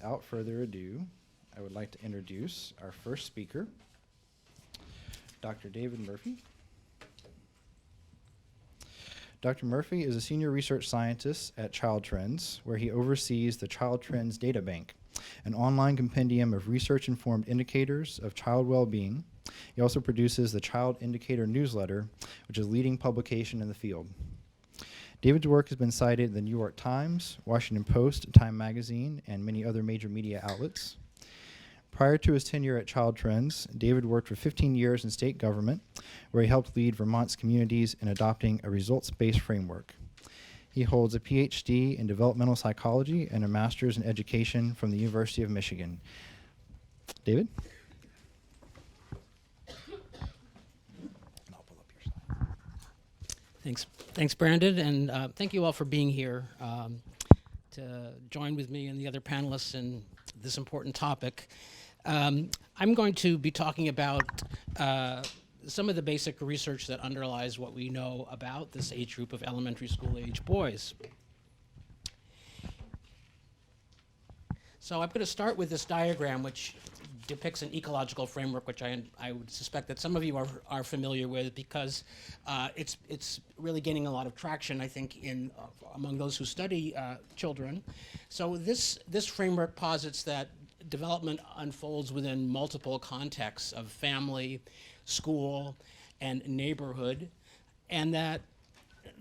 without further ado, I would like to introduce our first speaker, Dr. David Murphey. Dr. Murphey is a senior research scientist at ChildTrends, where he oversees the ChildTrends Data Bank, an online compendium of research-informed indicators of child well-being. He also produces the Child Indicator newsletter, which is a leading publication in the field. David's work has been cited in the New York Times, Washington Post, Time Magazine, and many other major media outlets. Prior to his tenure at ChildTrends, David worked for 15 years in state government, where he helped lead Vermont's communities in adopting a results-based framework. He holds a Ph.D. in developmental psychology and a master's in education from the University of Michigan. David? I'll pull up your slide. Thanks, Brandon, and thank you all for being here to join with me and the other panelists in this important topic. I'm going to be talking about some of the basic research that underlies what we know about this age group of elementary school age boys. So I'm going to start with this diagram, which depicts an ecological framework, which I would suspect that some of you are familiar with, because it's really gaining a lot of traction, I think, among those who study children. So this framework posits that development unfolds within multiple contexts of family, school, and neighborhood, and that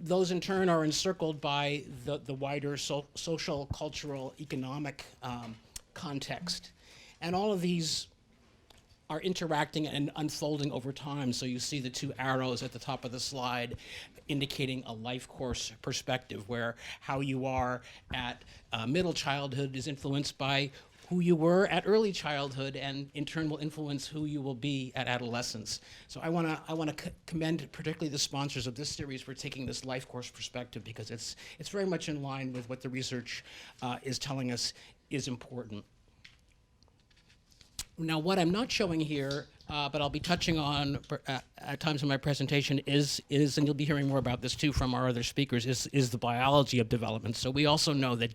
those in turn are encircled by the wider social, cultural, economic context. And all of these are interacting and unfolding over time. So you see the two arrows at the top of the slide indicating a life course perspective, where how you are at middle childhood is influenced by who you were at early childhood, and in turn will influence who you will be at adolescence. So I want to commend particularly the sponsors of this series for taking this life course perspective, because it's very much in line with what the research is telling us is important. Now, what I'm not showing here, but I'll be touching on at times in my presentation is, and you'll be hearing more about this too from our other speakers, is the biology of development. So we also know that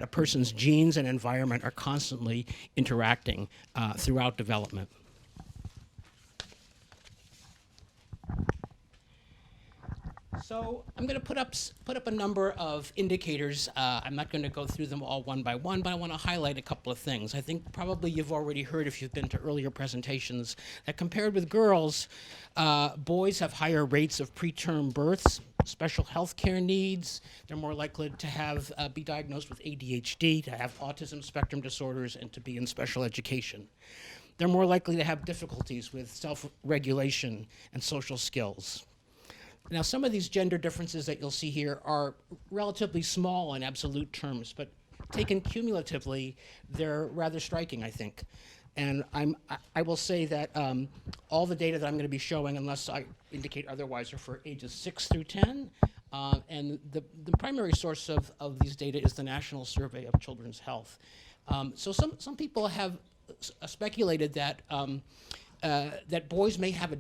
a person's genes and environment are constantly interacting throughout development. So I'm going to put up a number of indicators. I'm not going to go through them all one by one, but I want to highlight a couple of things. I think probably you've already heard, if you've been to earlier presentations, that compared with girls, boys have higher rates of preterm births, special health care needs. They're more likely to be diagnosed with ADHD, to have autism spectrum disorders, and to be in special education. They're more likely to have difficulties with self-regulation and social skills. Now, some of these gender differences that you'll see here are relatively small in absolute terms, but taken cumulatively, they're rather striking, I think. And I will say that all the data that I'm going to be showing, unless I indicate otherwise, are for ages 6 through 10. And the primary source of these data is the National Survey of Children's Health. So some people have speculated that that boys may have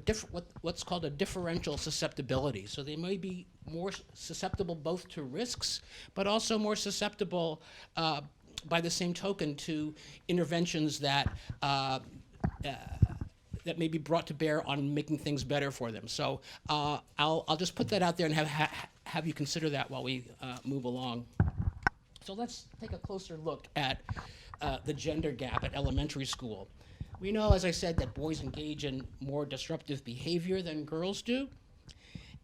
what's called a differential susceptibility. So they may be more susceptible both to risks, but also more susceptible by the same token to interventions that may be brought to bear on making things better for them. So I'll just put that out there and have you consider that while we move along. So let's take a closer look at the gender gap at elementary school. We know, as I said, that boys engage in more disruptive behavior than girls do.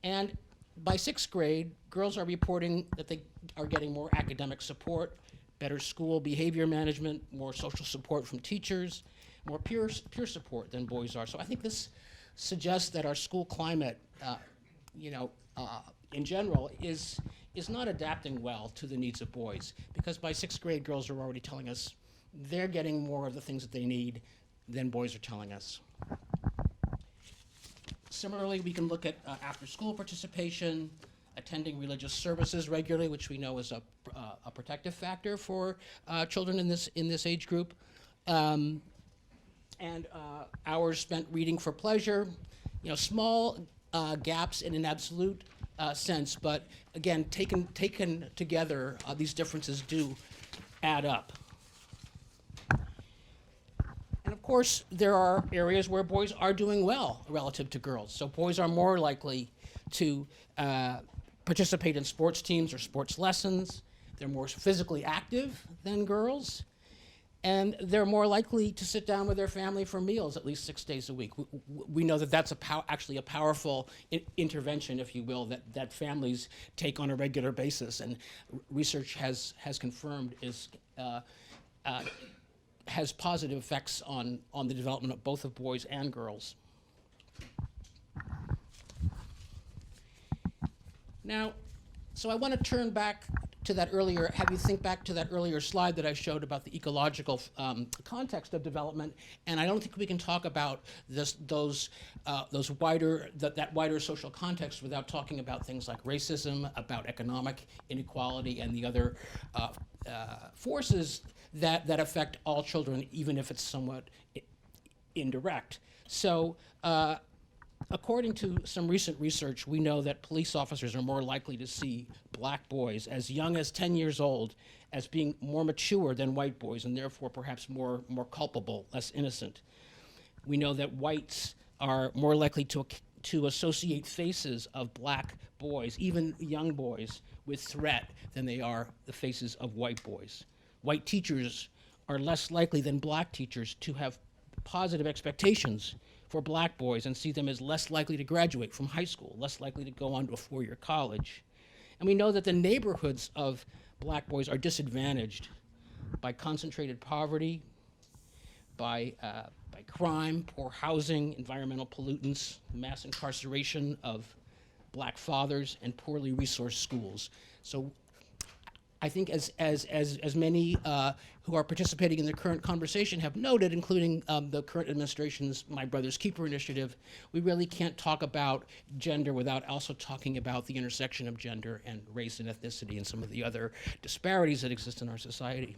And by 6th grade, girls are reporting that they are getting more academic support, better school behavior management, more social support from teachers, more peer support than boys are. So I think this suggests that our school climate, in general, is not adapting well to the needs of boys, because by 6th grade, girls are already telling us they're getting more of the things that they need than boys are telling us. Similarly, we can look at after-school participation, attending religious services regularly, which we know is a protective factor for children in this age group, and hours spent reading for pleasure. Small gaps in an absolute sense, but again, taken together, these differences do add up. course, there are areas where boys are doing well relative to girls. So boys are more likely to participate in sports teams or sports lessons. They're more physically active than girls. And they're more likely to sit down with their family for meals at least 6 days a week. We know that that's actually a powerful intervention, if you will, that families take on a regular basis. And research has confirmed has positive effects on the development of both of boys and girls. Now, so I want to turn back to that earlier, have you think back to that earlier slide that I showed about the ecological context of development, and I don't think we can talk about that wider social context without talking about things like racism, about economic inequality, and the other forces that affect all children, even if it's somewhat indirect. So, according to some recent research, we know that police officers are more likely to see black boys as young as 10 years old as being more mature than white boys, and therefore perhaps more culpable, less innocent. We know that whites are more likely to associate faces of black boys, even young boys, with threat than they are the faces of white boys. White teachers are less likely than black teachers to have positive expectations for black boys and see them as less likely to graduate from high school, less likely to go on to a four-year college. And we know that the neighborhoods of black boys are disadvantaged by concentrated poverty, by crime, poor housing, environmental pollutants, mass incarceration of black fathers, and poorly resourced schools. So I think as many who are participating in the current conversation have noted, including the current administration's My Brother's Keeper initiative, we really can't talk about gender without also talking about the intersection of gender and race and ethnicity and some of the other disparities that exist in our society.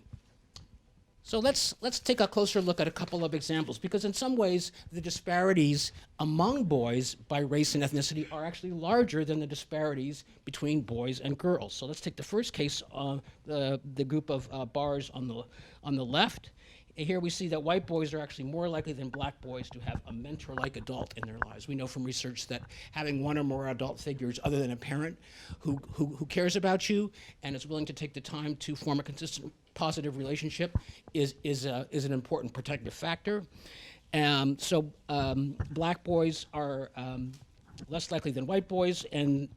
So let's take a closer look at a couple of examples, because in some ways the disparities among boys by race and ethnicity are actually larger than the disparities between boys and girls. So let's take the first case, the group of bars on the left. Here we see that white boys are actually more likely than black boys to have a mentor-like adult in their lives. We know from research that having one or more adult figures other than a parent who cares about you and is willing to take the time to form a consistent positive relationship is an important protective factor. So black boys are less likely than white boys, and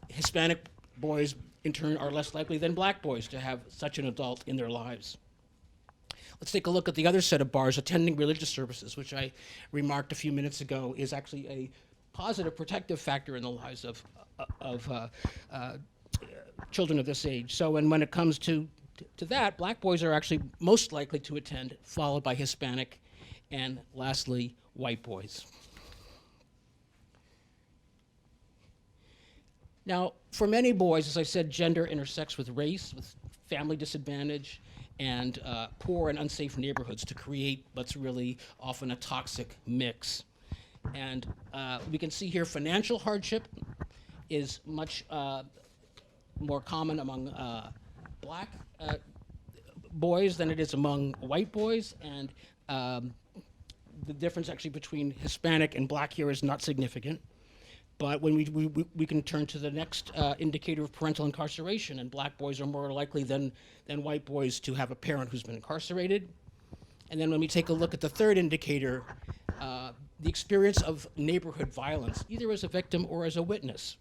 Hispanic boys in turn are less likely than black boys to have such an adult in their lives. Let's take a look at the other set of bars. Attending religious services, which I remarked a few minutes ago, is actually a positive protective factor in the lives of children of this age. So when it comes to that, black boys are actually most likely to attend, followed by Hispanic, and lastly, white boys. Now, for many boys, as I said, gender intersects with race, with family disadvantage, and poor and unsafe neighborhoods to create what's really often a toxic mix. And we can see here financial hardship is much more common among black boys than it is among white boys, and the difference actually between Hispanic and black here is not significant. But when we can turn to the next indicator of parental incarceration, and black boys are more likely than white boys to have a parent who's been incarcerated. And then when we take a look at the third indicator, the experience of neighborhood violence, either as a victim or as a witness.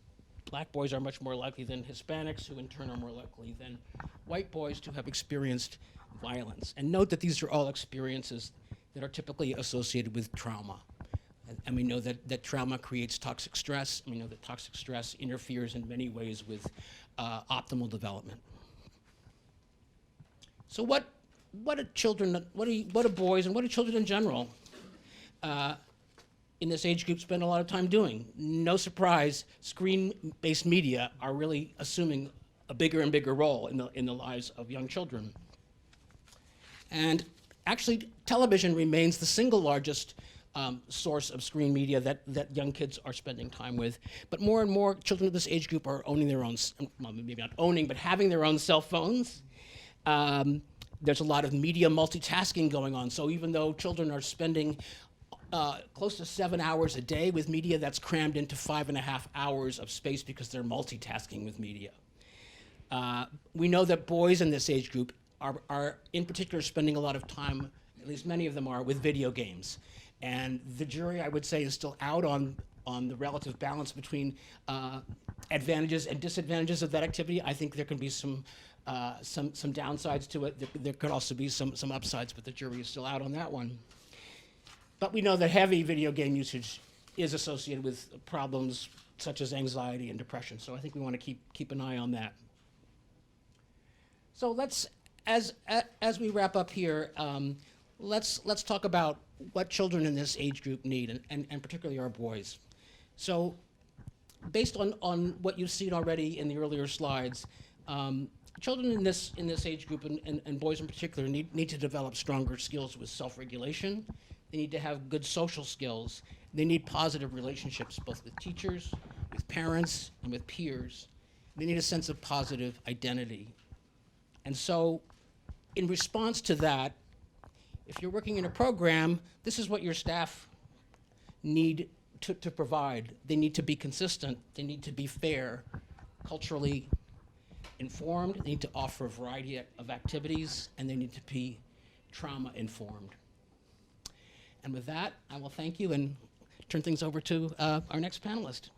Black boys are much more likely than Hispanics, who in turn are more likely than white boys to have experienced violence. And note that these are all experiences that are typically associated with trauma. And we know that trauma creates toxic stress. We know that toxic stress interferes in many ways with optimal development. So what do boys and what do children in general in this age group spend a lot of time doing? No surprise, screen-based media are really assuming a bigger and bigger role in the lives of young children. And actually, television remains the single largest source of screen media that young kids are spending time with. But more and more children of this age group are owning their own, well, maybe not owning, but having their own cell phones. There's a lot of media multitasking going on. So even though children are spending close to 7 hours a day with media, that's crammed into 5.5 hours of space because they're multitasking with media. We know that boys in this age group are in particular spending a lot of time, at least many of them are, with video games. And the jury, I would say, is still out on the relative balance between advantages and disadvantages of that activity. I think there can be some downsides to it. There could also be some upsides, but the jury is still out on that one. But we know that heavy video game usage is associated with problems such as anxiety and depression. So I think we want to keep an eye on that. So let's, as we wrap up here, let's talk about what children in this age group need, and particularly our boys. So based on what you've seen already in the earlier slides, children in this age group, and boys in particular, need to develop stronger skills with self-regulation. They need to have good social skills. They need positive relationships, both with teachers, with parents, and with peers. They need a sense of positive identity. And so, in response to that, if you're working in a program, this is what your staff need to provide. They need to be consistent. They need to be fair, culturally informed. They need to offer a variety of activities, and they need to be trauma-informed. And with that, I will thank you and turn things over to our next panelist.